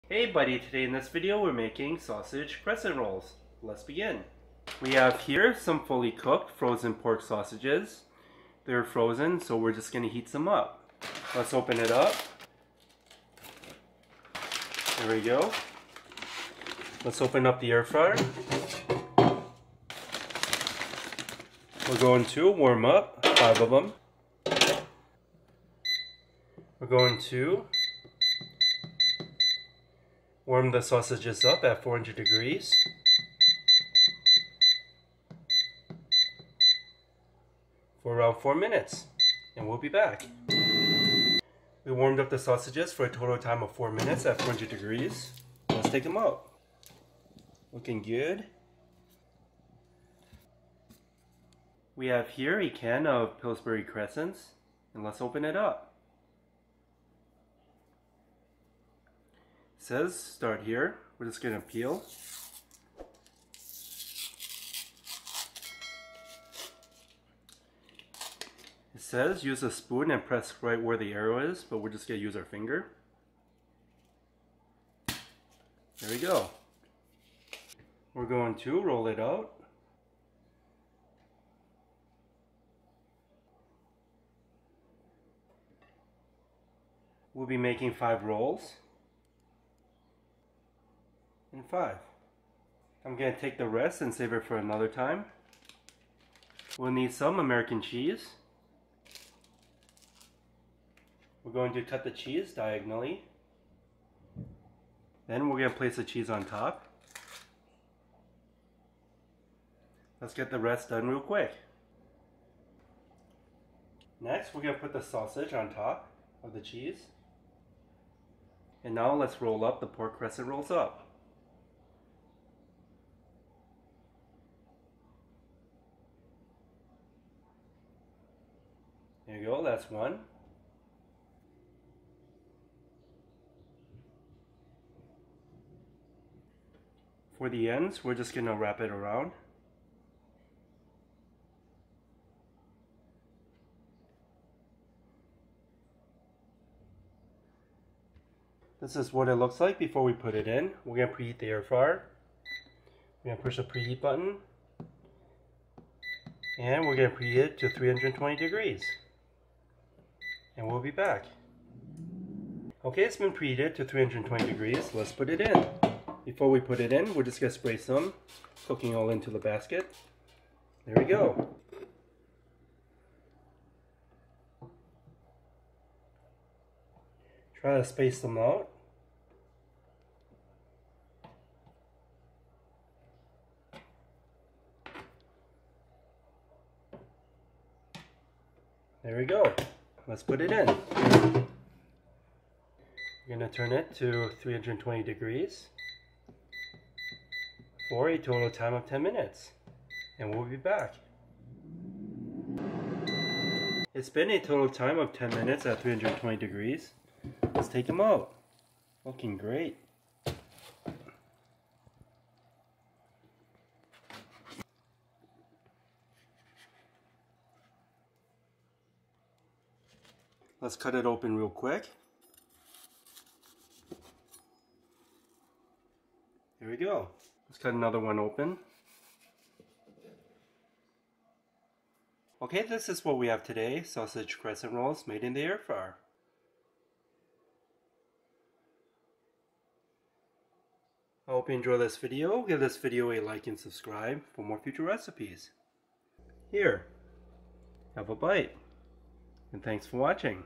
Hey buddy, today in this video we're making sausage crescent rolls. Let's begin. We have here some fully cooked frozen pork sausages. They're frozen, so we're just going to heat some up. Let's open it up. There we go. Let's open up the air fryer. We're going to warm up 5 of them. We're going to warm the sausages up at 400 degrees. For around 4 minutes, and we'll be back. We warmed up the sausages for a total time of 4 minutes at 400 degrees. Let's take them out. Looking good. We have here a can of Pillsbury Crescents, and let's open it up. It says start here. We're just going to peel. It says use a spoon and press right where the arrow is, but we're just going to use our finger. There we go. We're going to roll it out. We'll be making 5 rolls. And 5. I'm going to take the rest and save it for another time. We'll need some American cheese. We're going to cut the cheese diagonally. Then we're going to place the cheese on top. Let's get the rest done real quick. Next, we're going to put the sausage on top of the cheese. And now let's roll up the pork crescent rolls up. There you go, that's one. For the ends, we're just going to wrap it around. This is what it looks like before we put it in. We're going to preheat the air fryer. We're going to push the preheat button. And we're going to preheat it to 320 degrees. And we'll be back. Okay, it's been preheated to 320 degrees. Let's put it in. Before we put it in, we're just going to spray some cooking oil into the basket. There we go. Try to space them out. There we go. Let's put it in. We're going to turn it to 320 degrees for a total time of 10 minutes. And we'll be back. It's been a total time of 10 minutes at 320 degrees. Let's take them out. Looking great. Let's cut it open real quick. There we go. Let's cut another one open. Okay, this is what we have today. Sausage crescent rolls made in the air fryer. I hope you enjoy this video. Give this video a like and subscribe for more future recipes. Here, have a bite. And thanks for watching.